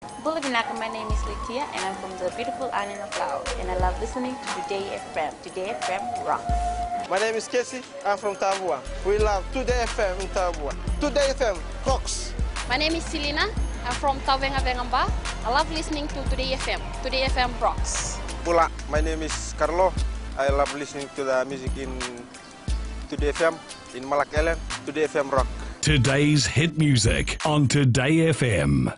My name is Litia and I'm from the beautiful island of Laos and I love listening to Today FM. Today FM rocks. My name is Casey, I'm from Tabua. We love Today FM in Tabua. Today FM rocks. My name is Selina, I'm from Tawengavengamba. I love listening to Today FM. Today FM rocks. Pula, my name is Carlo. I love listening to the music in Today FM, in Malak Island. Today FM rock. Today's hit music on Today FM.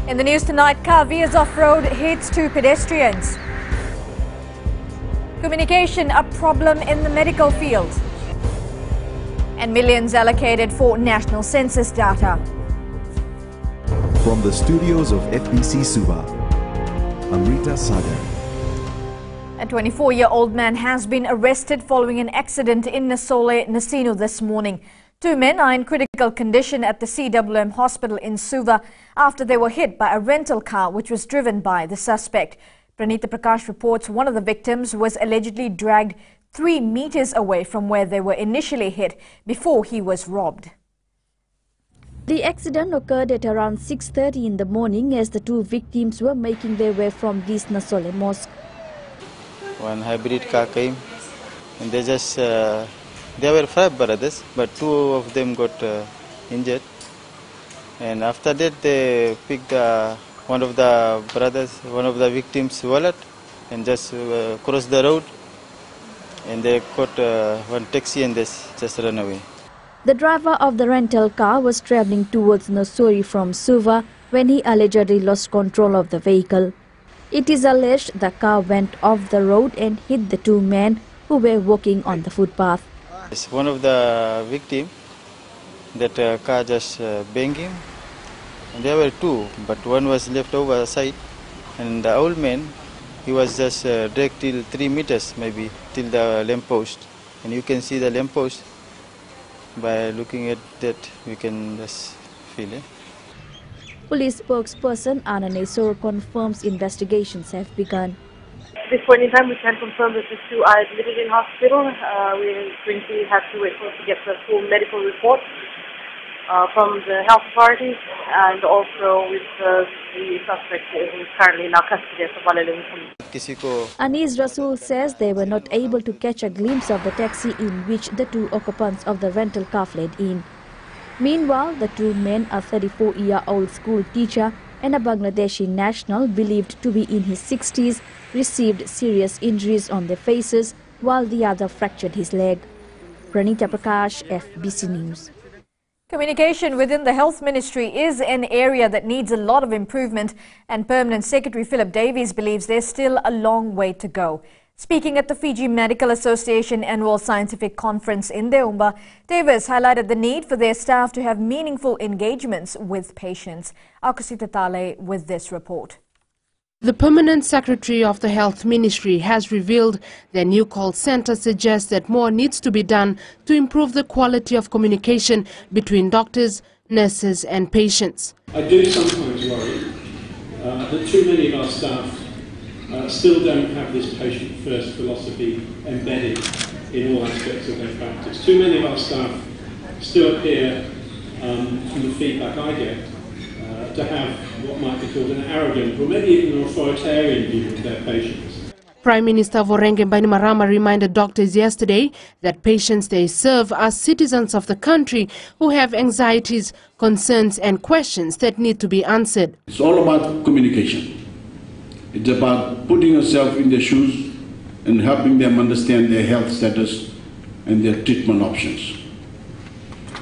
In the news tonight, car veers off-road, hits two pedestrians. Communication, a problem in the medical field. And millions allocated for national census data. From the studios of FBC Suva, Amrita Sagar. A 24-year-old man has been arrested following an accident in Nasole, Nasino this morning. Two men are in critical condition at the CWM hospital in Suva after they were hit by a rental car which was driven by the suspect. Pranita Prakash reports one of the victims was allegedly dragged 3 meters away from where they were initially hit before he was robbed. The accident occurred at around 6:30 in the morning as the two victims were making their way from this Nasole mosque. One hybrid car came and they were 5 brothers, but 2 of them got injured. And after that, they picked one of the victims' wallet and just crossed the road. And they caught one taxi and they just ran away. The driver of the rental car was traveling towards Nosuri from Suva when he allegedly lost control of the vehicle. It is alleged the car went off the road and hit the two men who were walking on the footpath. One of the victims, that car just banged him. And there were 2, but one was left over side. And the old man, he was just dragged till 3 meters maybe, till the lamppost. And you can see the lamppost. By looking at that, we can just feel it. Police spokesperson Anane Sor confirms investigations have begun. At this point in time, we can confirm that the 2 are admitted in hospital. We're going to have to wait to get the full medical report from the health authorities, and also with the suspect who is currently in our custody at the Volleyball. Anis Rasul says they were not able to catch a glimpse of the taxi in which the 2 occupants of the rental car fled in. Meanwhile, the 2 men, a 34-year-old school teacher and a Bangladeshi national believed to be in his 60s, received serious injuries on their faces, while the other fractured his leg. Pranita Prakash, FBC News. Communication within the Health Ministry is an area that needs a lot of improvement, and Permanent Secretary Philip Davies believes there's still a long way to go. Speaking at the Fiji Medical Association Annual Scientific Conference in Deumba, Davis highlighted the need for their staff to have meaningful engagements with patients. Akusita Tale with this report. The Permanent Secretary of the Health Ministry has revealed their new call centre suggests that more needs to be done to improve the quality of communication between doctors, nurses and patients. I do sometimes worry that too many of our staff still don't have this patient-first philosophy embedded in all aspects of their practice. Too many of our staff still appear, from the feedback I get, to have what might be called an arrogant or maybe even an authoritarian view of their patients. Prime Minister Vorenge Bainimarama reminded doctors yesterday that patients they serve are citizens of the country who have anxieties, concerns and questions that need to be answered. It's all about communication. It's about putting yourself in their shoes and helping them understand their health status and their treatment options.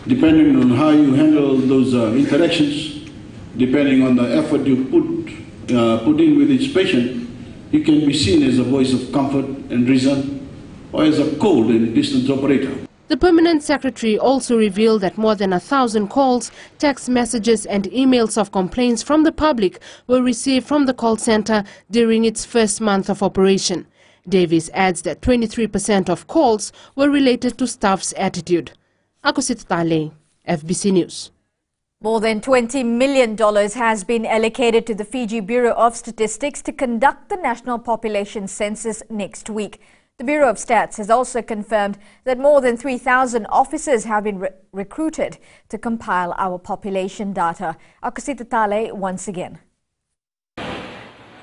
Depending on how you handle those interactions, depending on the effort you put in with each patient, you can be seen as a voice of comfort and reason, or as a cold and distant operator. The Permanent Secretary also revealed that more than 1,000 calls, text messages and emails of complaints from the public were received from the call centre during its first month of operation. Davies adds that 23% of calls were related to staff's attitude. Akusit Tale, FBC News. More than $20 million has been allocated to the Fiji Bureau of Statistics to conduct the national population census next week. The Bureau of Stats has also confirmed that more than 3,000 officers have been recruited to compile our population data. Akasita Tale once again.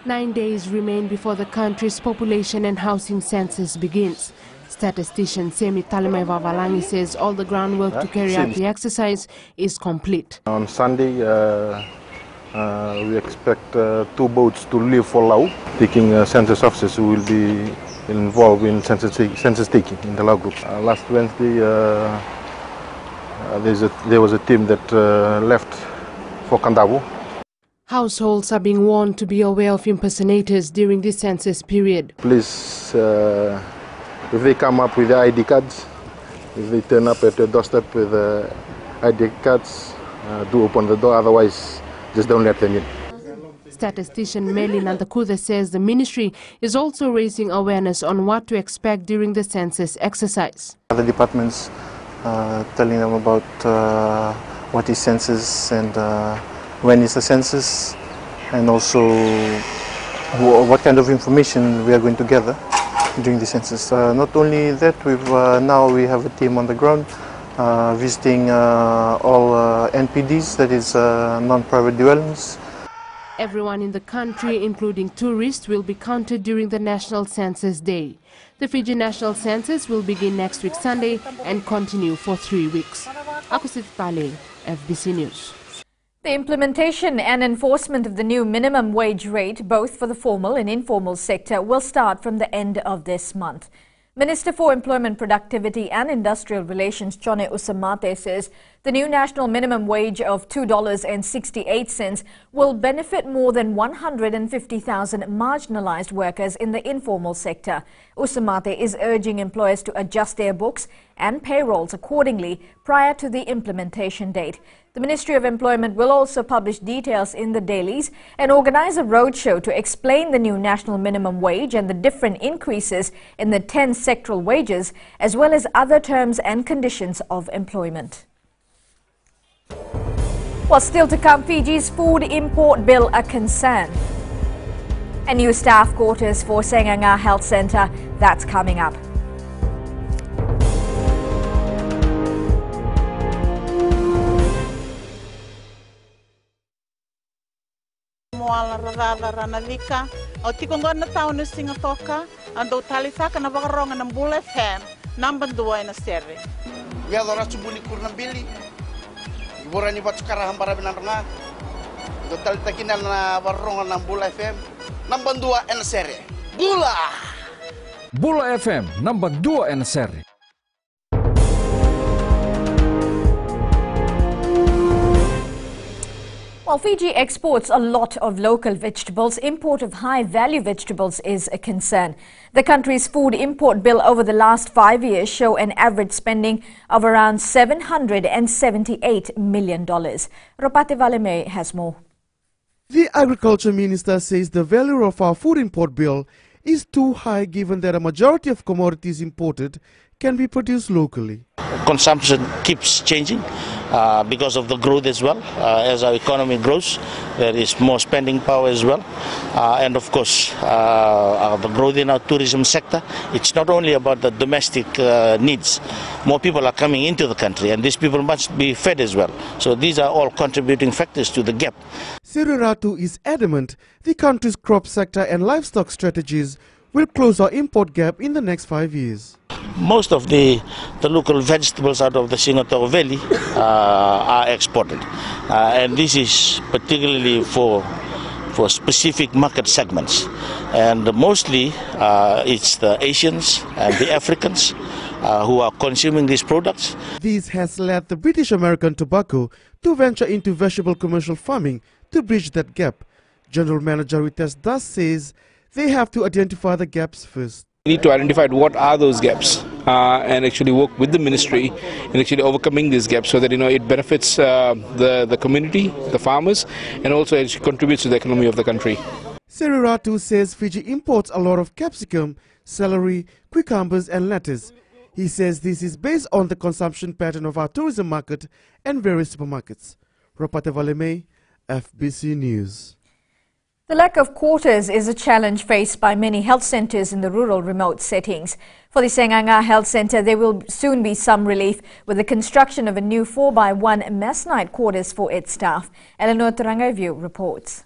9 days remain before the country's population and housing census begins. Statistician Semi Talemai Vavalangi says all the groundwork to carry out the exercise is complete. On Sunday, we expect 2 boats to leave for Laos, taking census officers who will be involved in census taking in the Laos group. Last Wednesday, there was a team that left for Kandavu. Households are being warned to be aware of impersonators during the census period. Please, if they come up with the ID cards, if they turn up at your doorstep with ID cards, do open the door, otherwise just don't let them in. Statistician Meli Nandakuda says the ministry is also raising awareness on what to expect during the census exercise. Other departments telling them about what is census and when is the census, and also what kind of information we are going to gather during the census. Not only that, now we have a team on the ground visiting all NPDs, that is non-private dwellings. Everyone in the country, including tourists, will be counted during the National Census Day. The Fiji National Census will begin next week Sunday and continue for 3 weeks. Akusit Tale, FBC News. The implementation and enforcement of the new minimum wage rate, both for the formal and informal sector, will start from the end of this month. Minister for Employment, Productivity and Industrial Relations, Chone Usamate, says the new national minimum wage of $2.68 will benefit more than 150,000 marginalized workers in the informal sector. Usamate is urging employers to adjust their books and payrolls accordingly prior to the implementation date. The Ministry of Employment will also publish details in the dailies and organize a roadshow to explain the new national minimum wage and the different increases in the 10 sectoral wages, as well as other terms and conditions of employment. Well, still to come, Fiji's food import bill a concern. A new staff quarters for Senganga Health Centre, that's coming up. Moala radada ranalika o tikongona taon singa toka ando talifaka na wakaronga ng Bull FM number 2 na sere. Ya dora subuli kurna bili. Iborani batsukara hambara binanga. Do talitakinal na wakaronga ng Bull FM number 2 na sere. Bula. Bull FM number 2 na sere. While Fiji exports a lot of local vegetables, import of high-value vegetables is a concern. The country's food import bill over the last 5 years show an average spending of around $778 million. Ropate Valeme has more. The Agriculture Minister says the value of our food import bill is too high given that a majority of commodities imported can be produced locally. Consumption keeps changing because of the growth as well. As our economy grows, there is more spending power as well. And of course, the growth in our tourism sector, it's not only about the domestic needs. More people are coming into the country and these people must be fed as well. So these are all contributing factors to the gap. Siriratu is adamant the country's crop sector and livestock strategies will close our import gap in the next 5 years. Most of the local vegetables out of the Singatoa Valley are exported. And this is particularly for specific market segments. And mostly it's the Asians and the Africans who are consuming these products. This has led the British American Tobacco to venture into vegetable commercial farming to bridge that gap. General Manager Rites thus says they have to identify the gaps first. We need to identify what are those gaps and actually work with the ministry in actually overcoming these gaps so that it benefits the community, the farmers, and also it contributes to the economy of the country. Siriratu says Fiji imports a lot of capsicum, celery, cucumbers and lettuce. He says this is based on the consumption pattern of our tourism market and various supermarkets. Ropate Valeme, FBC News. The lack of quarters is a challenge faced by many health centres in the rural remote settings. For the Senganga Health Centre, there will soon be some relief with the construction of a new 4x1 mass night quarters for its staff. Eleanor Tarangaview reports.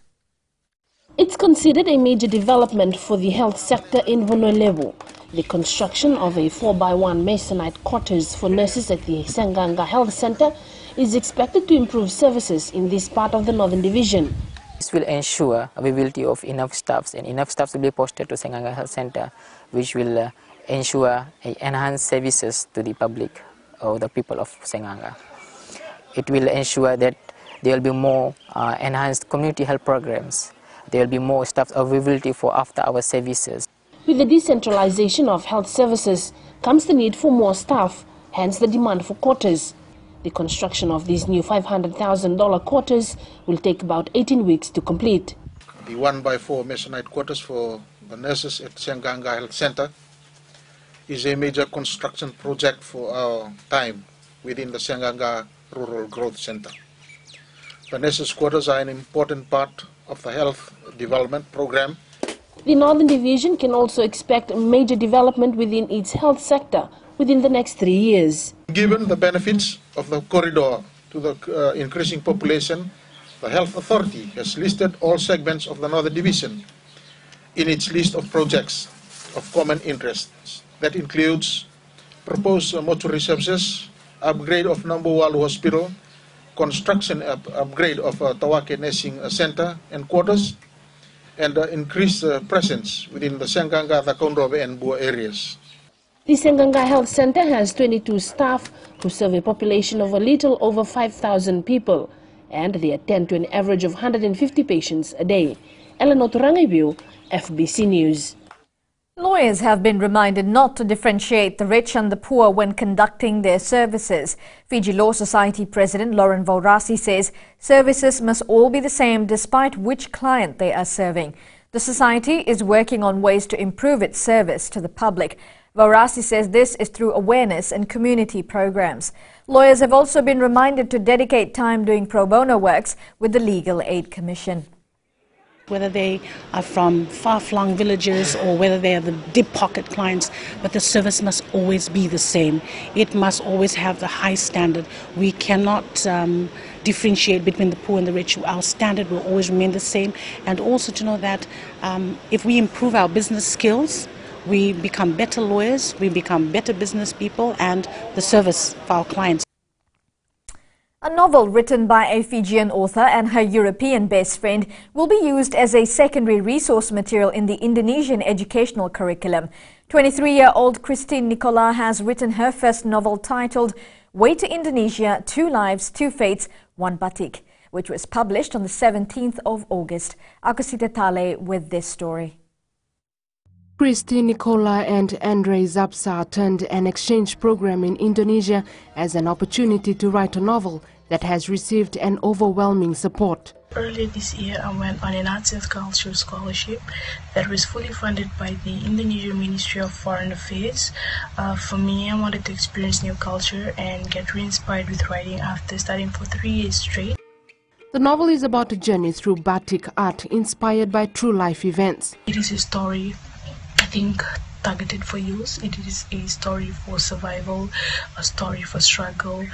It's considered a major development for the health sector in Honolulu. The construction of a 4x1 masonite quarters for nurses at the Senganga Health Centre is expected to improve services in this part of the Northern Division. This will ensure availability of enough staffs, and enough staffs will be posted to Senganga Health Centre, which will ensure enhanced services to the public or the people of Senganga. It will ensure that there will be more enhanced community health programs. There will be more staff availability for after-hour services. With the decentralization of health services comes the need for more staff, hence the demand for quarters. The construction of these new $500,000 quarters will take about 18 weeks to complete. The 1x4 masonite quarters for the nurses at Senganga Health Centre is a major construction project for our time within the Senganga Rural Growth Centre. The nurses' quarters are an important part of the health development program. The Northern Division can also expect major development within its health sector within the next 3 years. Given the benefits of the corridor to the increasing population, the Health Authority has listed all segments of the Northern Division in its list of projects of common interest. That includes proposed mortuary services, upgrade of Number 1 Hospital, construction upgrade of Tawake Nursing Center and quarters, and increased presence within the Senganga, the Kondobe and Bua areas. The Senganga Health Centre has 22 staff who serve a population of a little over 5,000 people, and they attend to an average of 150 patients a day. Eleanor Turangaibiu, FBC News. Lawyers have been reminded not to differentiate the rich and the poor when conducting their services. Fiji Law Society President Lauren Vaurasi says services must all be the same despite which client they are serving. The society is working on ways to improve its service to the public. Vaurasi says this is through awareness and community programs. Lawyers have also been reminded to dedicate time doing pro bono works with the Legal Aid Commission. Whether they are from far-flung villages or whether they are the deep pocket clients, but the service must always be the same. It must always have the high standard. We cannot differentiate between the poor and the rich. Our standard will always remain the same. And also to know that if we improve our business skills, we become better lawyers, we become better business people, and the service for our clients. A novel written by a Fijian author and her European best friend will be used as a secondary resource material in the Indonesian educational curriculum. 23-year-old Christine Nicola has written her first novel titled Way to Indonesia, 2 Lives, 2 Fates, 1 Batik, which was published on the 17th of August. Akusita Tale with this story. Christy Nicola and Andre Zapsa turned an exchange program in Indonesia as an opportunity to write a novel that has received an overwhelming support. Earlier this year, I went on an arts and culture scholarship that was fully funded by the Indonesian Ministry of Foreign Affairs. For me, I wanted to experience new culture and get re-inspired with writing after studying for 3 years straight. The novel is about a journey through batik art inspired by true life events. It is a story, I think, targeted for youth. It is a story for survival, a story for struggle.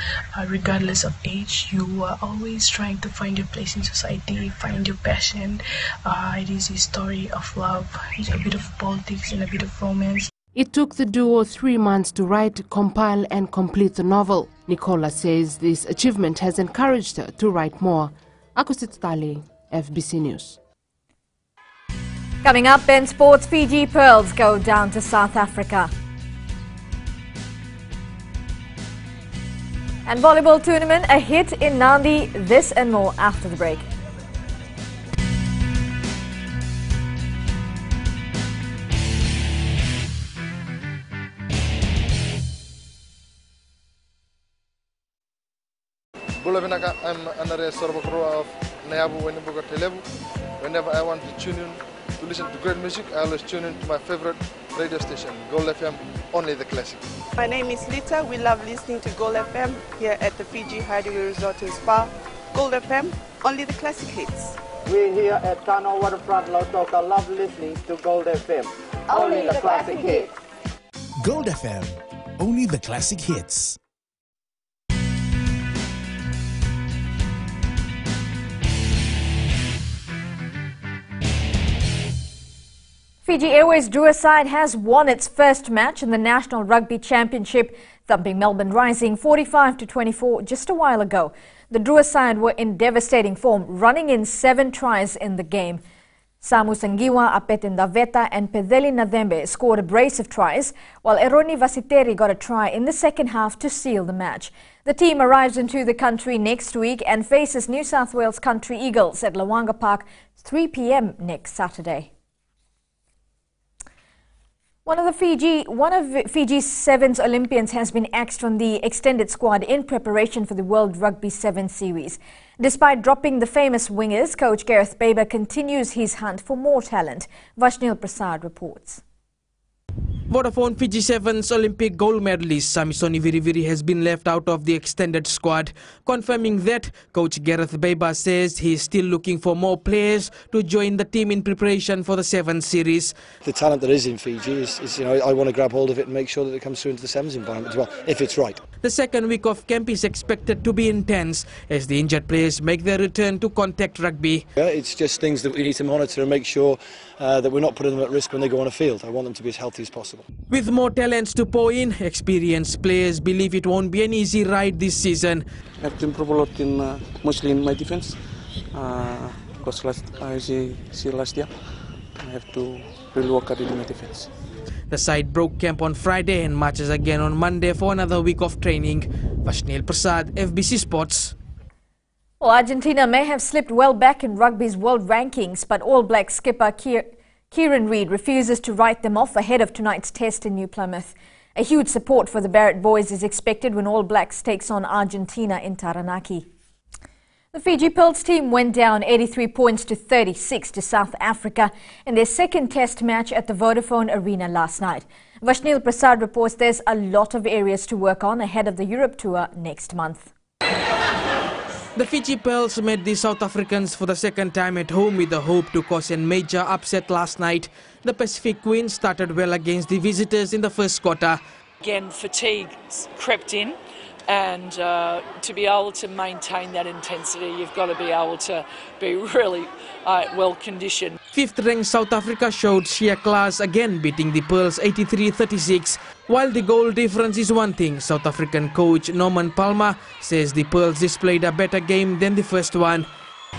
Regardless of age, you are always trying to find your place in society, find your passion. It is a story of love, a bit of politics and a bit of romance. It took the duo 3 months to write, compile and complete the novel. Nicola says this achievement has encouraged her to write more. Akusit Tali, FBC News. Coming up in sports, Fiji Pearls go down to South Africa. And volleyball tournament, a hit in Nandi. This and more after the break. I'm under of Whenever I want to tune in to listen to great music, I always tune in to my favorite radio station, Gold FM, only the classic. My name is Lita. We love listening to Gold FM here at the Fiji Hideaway Resort and Spa. Gold FM, only the classic hits. We here at Tano Waterfront Lautoka love listening to Gold FM. Only the classic hits. Gold FM, only the classic hits. Fiji Airways Drua side has won its first match in the National Rugby Championship, thumping Melbourne Rising 45-24 just a while ago. The Drua side were in devastating form, running in 7 tries in the game. Samu Sangiwa, Apetin Daveta and Pedeli Nadembe scored a brace of tries, while Eroni Vasiteri got a try in the second half to seal the match. The team arrives into the country next week and faces New South Wales Country Eagles at Lawanga Park 3 p.m. next Saturday. One of Fiji's Sevens Olympians has been axed from the extended squad in preparation for the World Rugby Sevens series. Despite dropping the famous wingers, coach Gareth Baber continues his hunt for more talent. Vashnil Prasad reports. Vodafone Fiji Sevens Olympic gold medalist Samisoni Viriviri has been left out of the extended squad, confirming that coach Gareth Baber says he is still looking for more players to join the team in preparation for the Sevens series. The talent that is in Fiji is I want to grab hold of it and make sure that it comes through into the Sevens environment as well, if it's right. The second week of camp is expected to be intense as the injured players make their return to contact rugby. Yeah, it's just things that we need to monitor and make sure that we're not putting them at risk when they go on a field. I want them to be as healthy as possible. With more talents to pour in, experienced players believe it won't be an easy ride this season. I have to improve a lot mostly in my defense. Because last year, I have to really work hard in my defense. The side broke camp on Friday and marches again on Monday for another week of training. Vashnil Prasad, FBC Sports. Well, Argentina may have slipped well back in rugby's world rankings, but All Black skipper Kieran Reid refuses to write them off ahead of tonight's test in New Plymouth. A huge support for the Barrett boys is expected when All Blacks takes on Argentina in Taranaki. The Fiji Pearls team went down 83 points to 36 to South Africa in their second test match at the Vodafone Arena last night. Vashnil Prasad reports there's a lot of areas to work on ahead of the Europe tour next month. The Fiji Pearls met the South Africans for the second time at home with the hope to cause a major upset last night. The Pacific Queens started well against the visitors in the first quarter. Again, fatigue crept in, and to be able to maintain that intensity, you've got to be able to be really well conditioned. Fifth-ranked South Africa showed sheer class again, beating the Pearls 83-36. While the goal difference is one thing, South African coach Norman Palmer says the Pearls displayed a better game than the first one.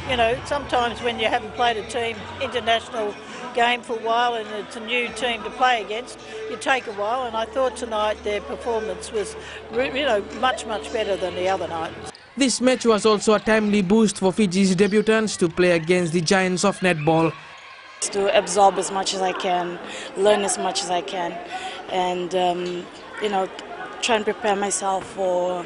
You know, sometimes when you haven't played a team international game for a while and it's a new team to play against, you take a while, and I thought tonight their performance was, much better than the other night. This match was also a timely boost for Fiji's debutants to play against the giants of netball. To absorb as much as I can, learn as much as I can, and try and prepare myself for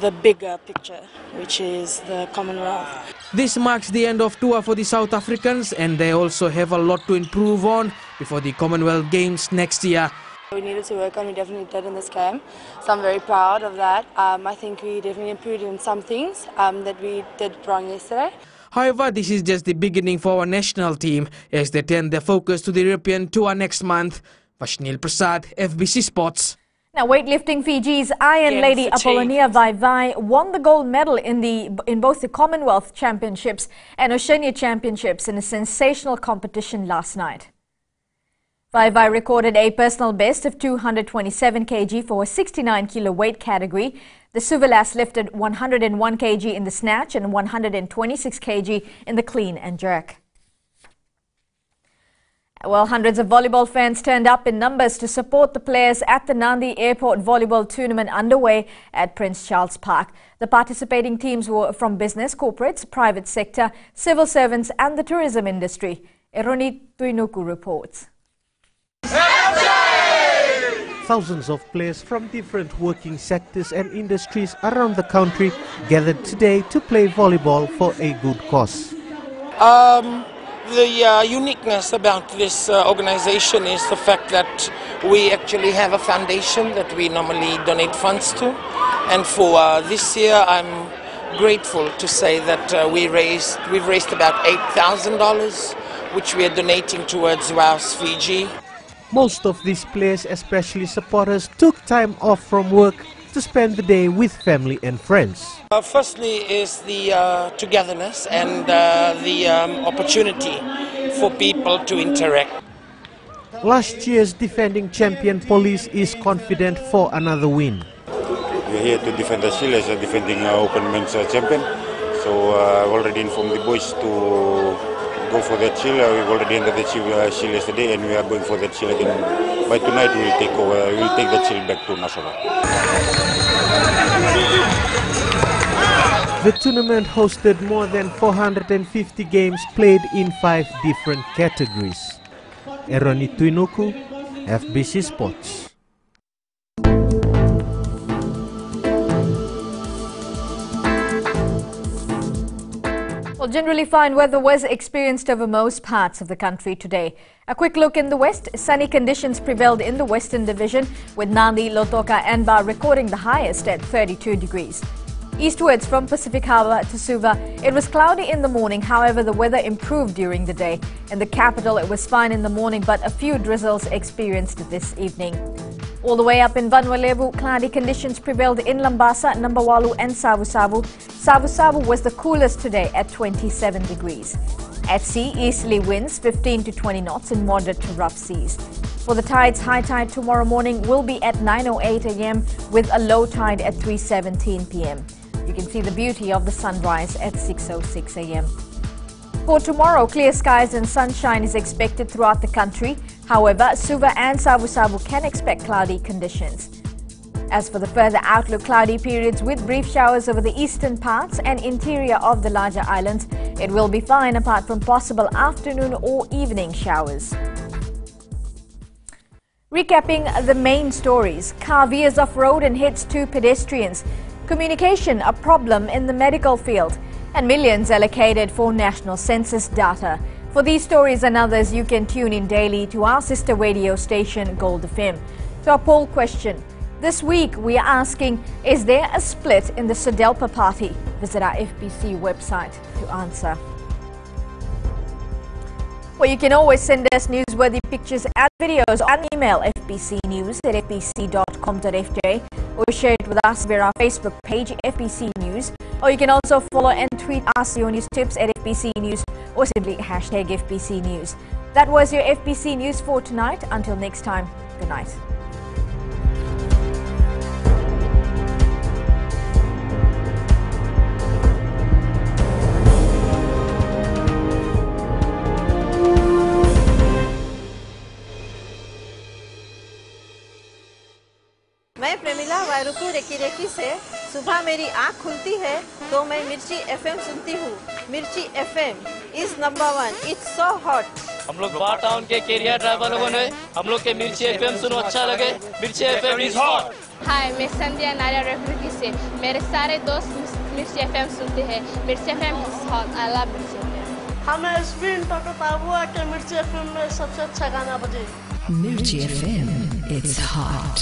the bigger picture, which is the Commonwealth. This marks the end of tour for the South Africans, and they also have a lot to improve on before the Commonwealth Games next year. We needed to work on, we definitely did in this game, so I'm very proud of that. I think we definitely improved in some things that we did wrong yesterday. However, this is just the beginning for our national team as they turn their focus to the European tour next month. Vashnil Prasad, FBC Sports. Now, weightlifting Fiji's Iron Lady Apollonia Vaivai won the gold medal in both the Commonwealth Championships and Oceania Championships in a sensational competition last night. Vaivai recorded a personal best of 227 kg for a 69 kilo weight category. The Suva lass lifted 101 kg in the snatch and 126 kg in the clean and jerk. Well, hundreds of volleyball fans turned up in numbers to support the players at the Nandi Airport volleyball tournament underway at Prince Charles Park. The participating teams were from business, corporates, private sector, civil servants and the tourism industry. Eroni Tuinuku reports. Thousands of players from different working sectors and industries around the country gathered today to play volleyball for a good cause. The uniqueness about this organization is the fact that we actually have a foundation that we normally donate funds to, and for this year I'm grateful to say that we've raised about $8,000, which we are donating towards WOW's Fiji. Most of these players, especially supporters, took time off from work to spend the day with family and friends. Firstly is the togetherness and the opportunity for people to interact. Last year's defending champion Police is confident for another win. We are here to defend the shield as a defending Open Men's champion. So I've already informed the boys to go for that shield. We've already entered the shield yesterday, and we are going for that shield again. By tonight, we will take over. We will take that shield back to Nassau. The tournament hosted more than 450 games played in 5 different categories. Eroni Tuinuku, FBC Sports. Well, generally fine weather was experienced over most parts of the country today. A quick look in the west, sunny conditions prevailed in the Western Division, with Nadi, Lautoka and Bar recording the highest at 32 degrees. Eastwards from Pacific Harbour to Suva, it was cloudy in the morning. However, the weather improved during the day. In the capital, it was fine in the morning, but a few drizzles experienced this evening. All the way up in Vanuatu, cloudy conditions prevailed in Lambasa, Nambawalu and Savu-Savu. Savu-Savu was the coolest today at 27 degrees. At sea, easterly winds 15 to 20 knots in moderate to rough seas. For the tides, high tide tomorrow morning will be at 9:08 a.m. with a low tide at 3:17 p.m. You can see the beauty of the sunrise at 6:06 a.m. For tomorrow, clear skies and sunshine is expected throughout the country. However, Suva and Savu-Savu can expect cloudy conditions. As for the further outlook, cloudy periods with brief showers over the eastern parts and interior of the larger islands. It will be fine apart from possible afternoon or evening showers. Recapping the main stories, car veers off road and hits 2 pedestrians. Communication a problem in the medical field, and millions allocated for national census data. For these stories and others, you can tune in daily to our sister radio station Gold FM. To our poll question, this week we are asking, is there a split in the Sodelpa party? Visit our FBC website to answer. Well, you can always send us newsworthy pictures and videos on email fbcnews@fbc.com.fj or share it with us via our Facebook page FBC News, or you can also follow and tweet us your news tips at FBC News or simply hashtag FBC News. That was your FBC News for tonight. Until next time, good night. मैं Premila वायरुकू recce से सुबह मेरी आँख खुलती है तो मैं मिर्ची एफएम सुनती हूँ। मिर्ची FM is number 1। It's so hot. हम लोग बार टाउन के कैरियर ड्राइवर लोगों ने हम लोग के मिर्ची एफएम सुनो अच्छा लगे। मिर्ची एफएम इज हॉट। हाय, मैं संध्या नारिया रेकी से मेरे सारे दोस्त मिर्ची एफएम सुनते हैं। मिर्ची FM is hot. I love मिर्ची एफएम। हमें स्पिन टॉटो ताबुआ के मिर्ची एफएम में सबसे अच्छा गाना बजे। मिर्ची एफएम, it's hot.